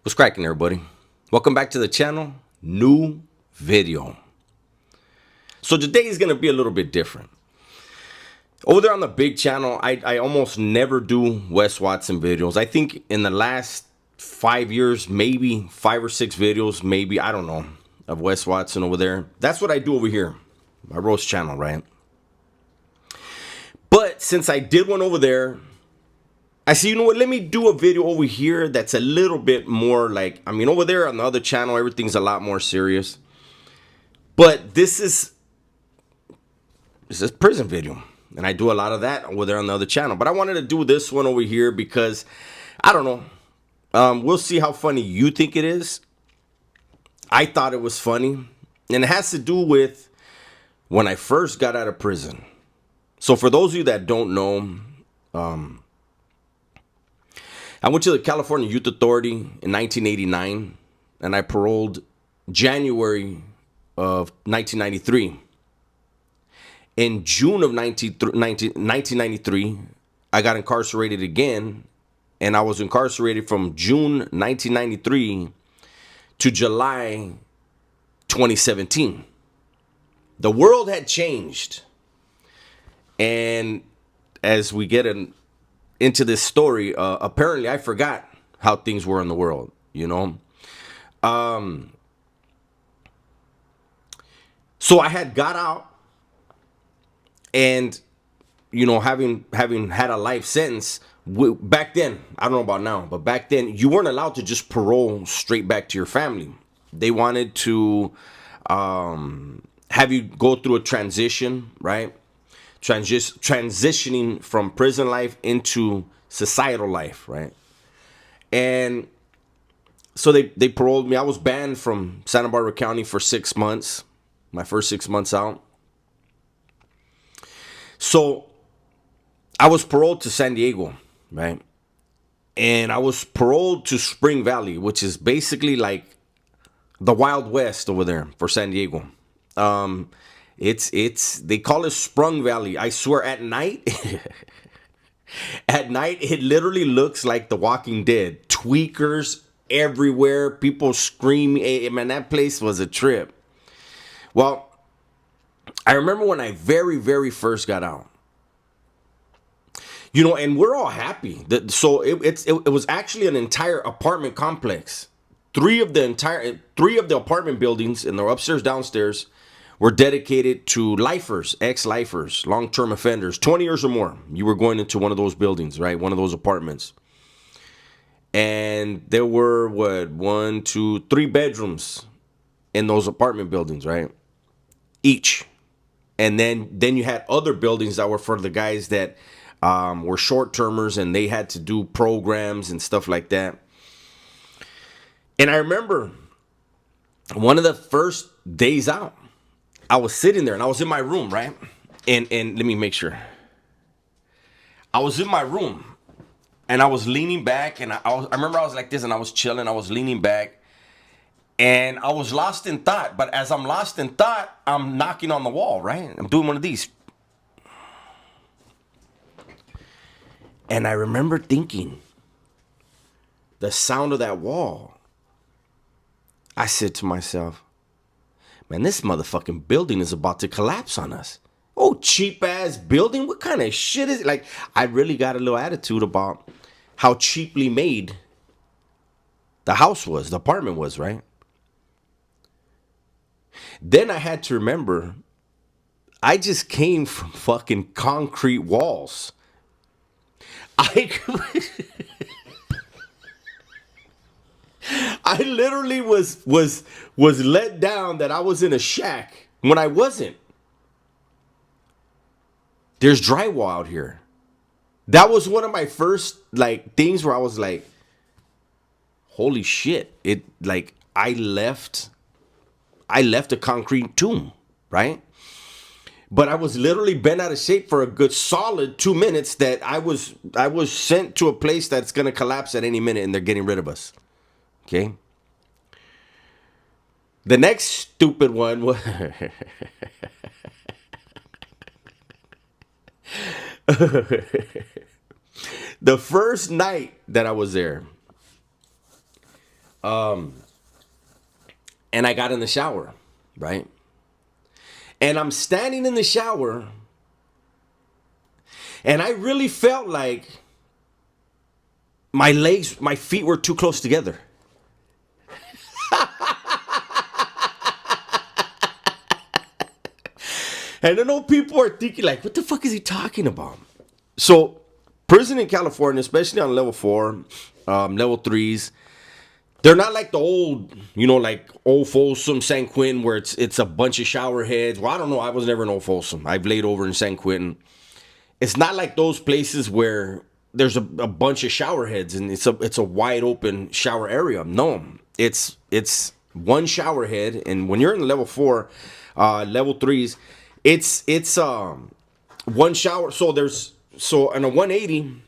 What's cracking, everybody? Welcome back to the channel. New video. So today is going to be a little bit different. Over there on the big channel, I almost never do Wes Watson videos. I think in the last 5 years, maybe 5 or 6 videos, maybe, I don't know, of Wes Watson over there. That's what I do over here, my roast channel, right? But since I did one over there, I see, you know what, let me do a video over here that's a little bit more like, over there on the other channel, everything's a lot more serious. But this is prison video. And I do a lot of that over there on the other channel. But I wanted to do this one over here because, I don't know. We'll see how funny you think it is. I thought it was funny. And it has to do with when I first got out of prison. So for those of you that don't know, I went to the California Youth Authority in 1989, and I paroled January of 1993. In June of 1993, I got incarcerated again, and I was incarcerated from June 1993 to July 2017. The world had changed, and as we get into this story, apparently I forgot how things were in the world, you know. So I had got out, and having had a life sentence, back then, I don't know about now, but back then you weren't allowed to just parole straight back to your family. They wanted to have you go through a transition, right? Transitioning from prison life into societal life, right? And so they paroled me. I was banned from Santa Barbara County for 6 months, my first 6 months out. So I was paroled to San Diego, right? And I was paroled to Spring Valley, which is basically like the Wild West over there for San Diego. It's they call it Sprung Valley. I swear, at night, at night it literally looks like The Walking Dead. Tweakers everywhere, people screaming. Hey, man, that place was a trip. Well, I remember when I very first got out. And we're all happy. So it was actually an entire apartment complex. Three of the apartment buildings in the upstairs, downstairs, were dedicated to lifers, ex-lifers, long-term offenders, 20 years or more. You were going into one of those buildings, right? One of those apartments. And there were, 1, 2, 3 bedrooms in those apartment buildings, right? Each. And then you had other buildings that were for the guys that were short-termers, and they had to do programs and stuff like that. And I remember one of the first days out, I was sitting there and I was in my room, right? And let me make sure. I was in my room and I was leaning back, and I remember I was like this, and I was chilling. I was leaning back and I was lost in thought. But as I'm lost in thought, I'm knocking on the wall, right? I'm doing one of these. And I remember thinking, the sound of that wall. I said to myself, man, this motherfucking building is about to collapse on us. Oh, cheap ass building. What kind of shit is it? Like, I really got a little attitude about how cheaply made the house was, the apartment was, right? Then I had to remember, I just came from fucking concrete walls. I literally was let down that I was in a shack when I wasn't. There's drywall out here. That was one of my first things where I was like, holy shit. It like I left a concrete tomb, right? But I was literally bent out of shape for a good solid 2 minutes that I was sent to a place that's gonna collapse at any minute, and they're getting rid of us. Okay. The next stupid one was the first night that I was there. And I got in the shower, right? And I'm standing in the shower, and I really felt like my feet were too close together. And I know people are thinking, like, what the fuck is he talking about? So, prison in California, especially on level 4, level 3s, they're not like the old, like Old Folsom, San Quentin, where it's a bunch of shower heads. Well, I don't know. I was never in Old Folsom. I've laid over in San Quentin. It's not like those places where there's a bunch of shower heads and it's a wide open shower area. No, it's one shower head, and when you're in level 4, level 3s, it's one shower. So in a 180.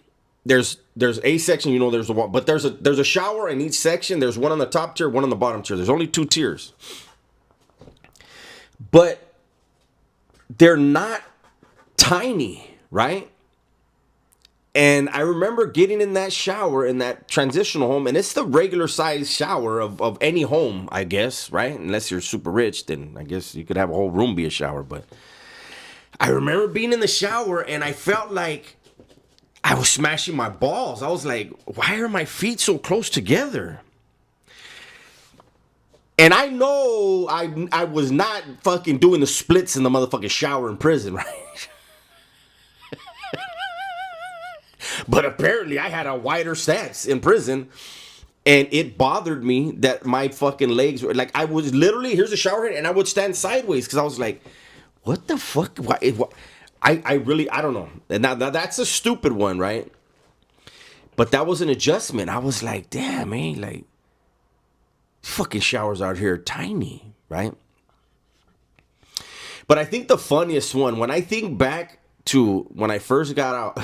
There's a section, there's a wall, but there's a shower in each section. There's one on the top tier, one on the bottom tier. There's only 2 tiers. But they're not tiny, right? And I remember getting in that shower in that transitional home, and it's the regular size shower of any home, I guess, right? Unless you're super rich, then I guess you could have a whole room be a shower. But I remember being in the shower, and I felt like I was smashing my balls. I was like, why are my feet so close together? And I know I was not fucking doing the splits in the motherfucking shower in prison, right? But apparently I had a wider stance in prison. And it bothered me that my fucking legs were like, I was literally, here's a shower head, and I would stand sideways because I was like, what the fuck? I really, I don't know. And now that's a stupid one, right? But that was an adjustment. I was like, damn, man, like, fucking showers out here are tiny, right? But I think the funniest one, when I think back to when I first got out,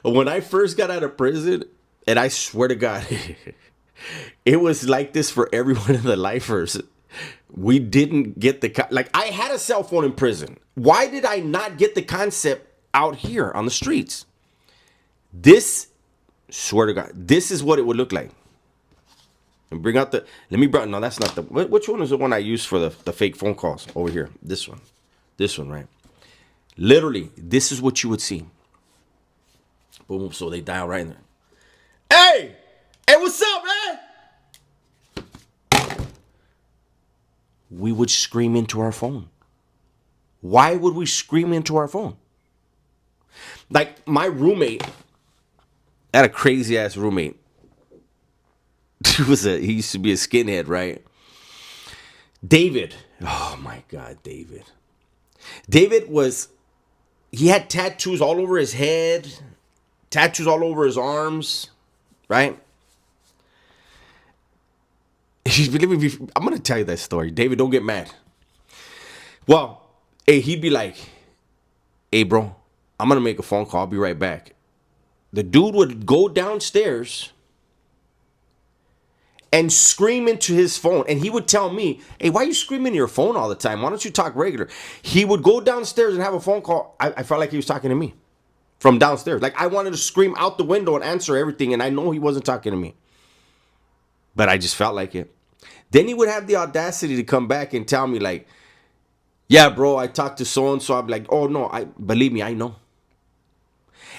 when I first got out of prison, and I swear to God, it was like this for every one of the lifers. We didn't get like, I had a cell phone in prison. Why did I not get the concept out here on the streets? This, swear to God, this is what it would look like. And bring out no, that's not which one is the one I used for the fake phone calls? Over here, this one, right? Literally, this is what you would see. Boom, so they dial right in there. Hey, what's up, man? We would scream into our phone. Why would we scream into our phone? Like, my roommate, I had a crazy ass roommate. He used to be a skinhead, right? David. Oh my God, David. He had tattoos all over his head, tattoos all over his arms, right? I'm going to tell you that story. David, don't get mad. Well, hey, he'd be like, hey, bro, I'm going to make a phone call. I'll be right back. The dude would go downstairs and scream into his phone. And he would tell me, hey, why are you screaming in your phone all the time? Why don't you talk regular? He would go downstairs and have a phone call. I felt like he was talking to me from downstairs. Like, I wanted to scream out the window and answer everything. And I know he wasn't talking to me. But I just felt like it. Then he would have the audacity to come back and tell me, like, yeah, bro, I talked to so-and-so. I'd be like, oh, no, believe me, I know.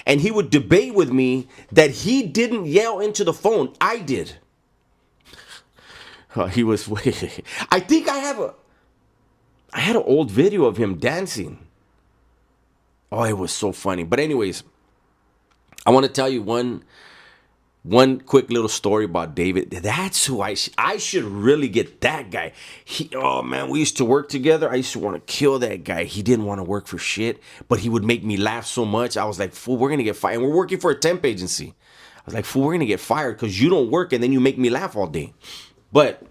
And he would debate with me that he didn't yell into the phone. I did. He was, I think I had an old video of him dancing. Oh, it was so funny. But anyways, I want to tell you one quick little story about David. That's who I should really get that guy. Oh man, we used to work together. I used to want to kill that guy. He didn't want to work for shit, but he would make me laugh so much. I was like, fool, we're going to get fired. And we're working for a temp agency. I was like, fool, we're going to get fired because you don't work and then you make me laugh all day. But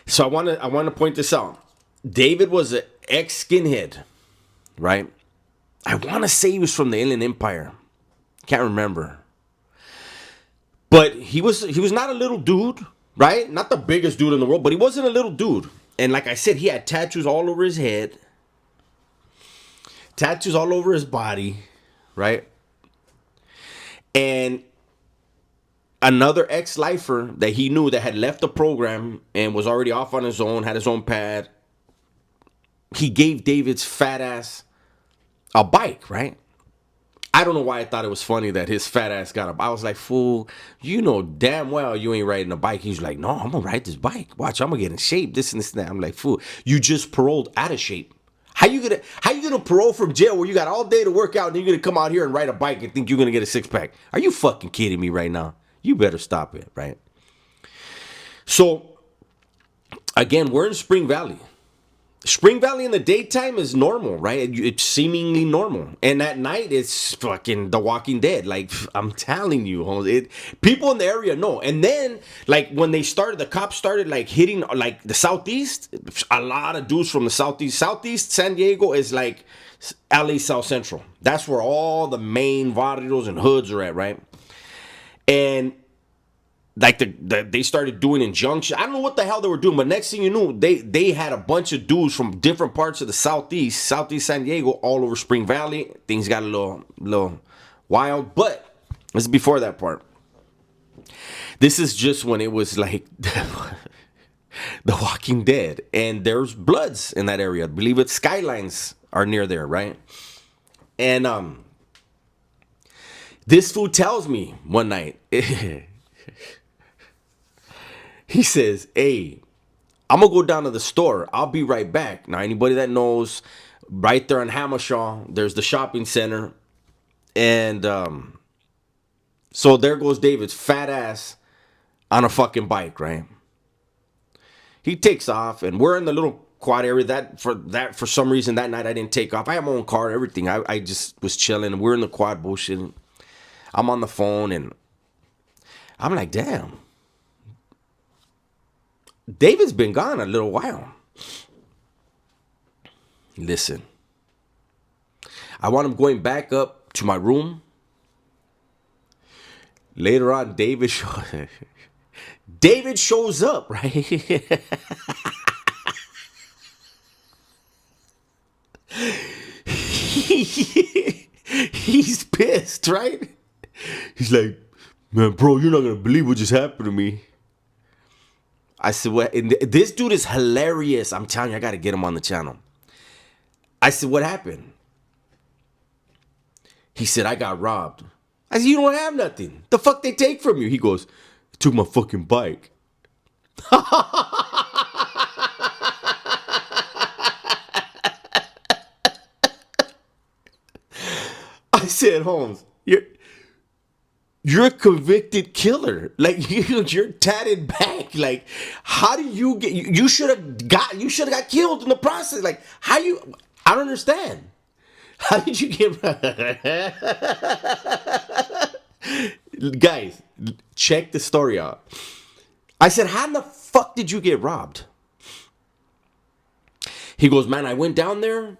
so I want to point this out. David was an ex-skinhead, right? I want to say he was from the Inland Empire. Can't remember. But he was not a little dude, right? Not the biggest dude in the world, but he wasn't a little dude. And like I said, he had tattoos all over his head, tattoos all over his body, right? And another ex-lifer that he knew that had left the program and was already off on his own, had his own pad, he gave David's fat ass a bike, right? I don't know why I thought it was funny that his fat ass got up. I was like, fool, you know damn well you ain't riding a bike. He's like, no, I'm gonna ride this bike. Watch, I'm gonna get in shape. This and this and that. I'm like, fool, you just paroled out of shape. How you gonna parole from jail where you got all day to work out and you're gonna come out here and ride a bike and think you're gonna get a six pack? Are you fucking kidding me right now? You better stop it, right? So again, we're in Spring Valley. Spring Valley in the daytime is normal, right? It's seemingly normal, and at night it's fucking The Walking Dead. Like I'm telling you, people in the area know. And then, like when the cops started like hitting like the southeast. A lot of dudes from the southeast. Southeast San Diego is like LA South Central. That's where all the main barrios and hoods are at, right? And like they started doing injunctions. I don't know what the hell they were doing, but next thing you knew, they had a bunch of dudes from different parts of the southeast San Diego, all over Spring Valley. Things got a little wild, but this is before that part. This is just when it was like The Walking Dead, and there's Bloods in that area. I believe it's Skylines are near there, right? And this fool tells me one night. He says, hey, I'm going to go down to the store. I'll be right back. Now, anybody that knows, right there on Hammershaw, there's the shopping center. And so there goes David's fat ass on a fucking bike, right? He takes off, and we're in the little quad area. For some reason, that night I didn't take off. I have my own car, everything. I just was chilling, and we're in the quad bullshitting. I'm on the phone, and I'm like, damn. David's been gone a little while. Listen, I want him going back up to my room. Later on, David shows up, right? He's pissed, right? He's like, man, bro, you're not going to believe what just happened to me. I said, what? And this dude is hilarious. I'm telling you, I got to get him on the channel. I said, what happened? He said, I got robbed. I said, you don't have nothing. The fuck they take from you? He goes, I took my fucking bike. I said, Holmes, you're a convicted killer. Like you're tatted back. Like, how do you get? You should have got killed in the process. Like, I don't understand. How did you get? Guys, check the story out. I said, how in the fuck did you get robbed? He goes, man, I went down there,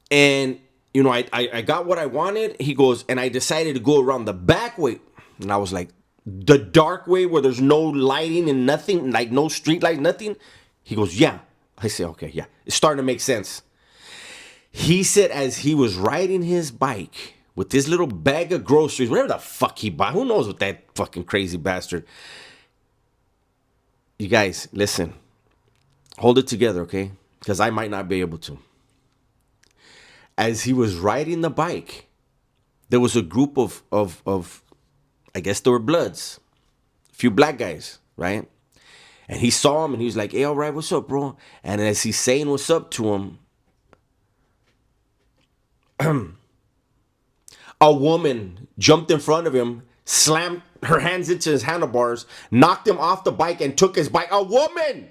and I got what I wanted. He goes, and I decided to go around the back way. And I was like, the dark way where there's no lighting and nothing, like no street light, nothing. He goes, yeah. I said, okay, yeah. It's starting to make sense. He said as he was riding his bike with this little bag of groceries, whatever the fuck he bought. Who knows what that fucking crazy bastard. You guys, listen. Hold it together, okay? Because I might not be able to. As he was riding the bike, there was a group of I guess they were Bloods, a few black guys, right? And he saw him, and he was like, hey, all right, what's up, bro? And as he's saying what's up to him, a woman jumped in front of him, slammed her hands into his handlebars, knocked him off the bike, and took his bike. A woman!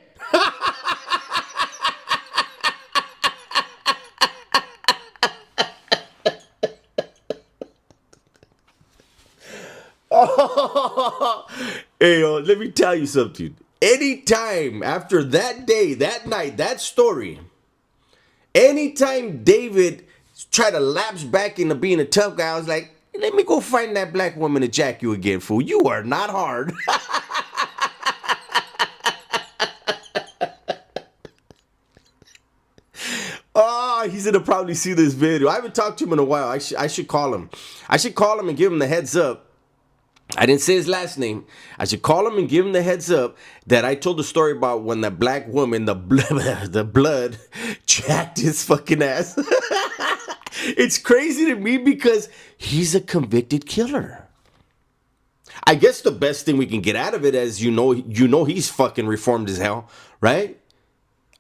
Hey, let me tell you something. Anytime after that day, that night, that story, anytime David tried to lapse back into being a tough guy, I was like, let me go find that black woman to jack you again, fool. You are not hard. Oh, he's gonna probably see this video. I haven't talked to him in a while. I should call him. I should call him and give him the heads up I didn't say his last name. I should call him and give him the heads up that I told the story about when the black woman, the blood jacked his fucking ass. It's crazy to me because he's a convicted killer. I guess the best thing we can get out of it is he's fucking reformed as hell, right?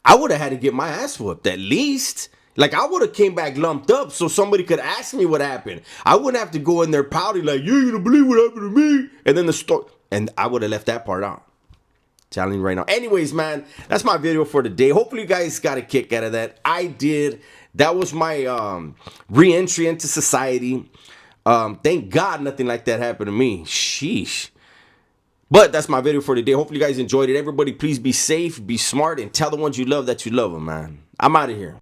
I would have had to get my ass whooped at least. Like I would have came back lumped up so somebody could ask me what happened. I wouldn't have to go in there pouting like, you ain't gonna believe what happened to me. And then the story, and I would have left that part out. Telling you right now. Anyways, man, that's my video for today. Hopefully you guys got a kick out of that. I did. That was my re-entry into society. Thank God nothing like that happened to me. Sheesh. But that's my video for today. Hopefully you guys enjoyed it. Everybody, please be safe, be smart, and tell the ones you love that you love them, man. I'm out of here.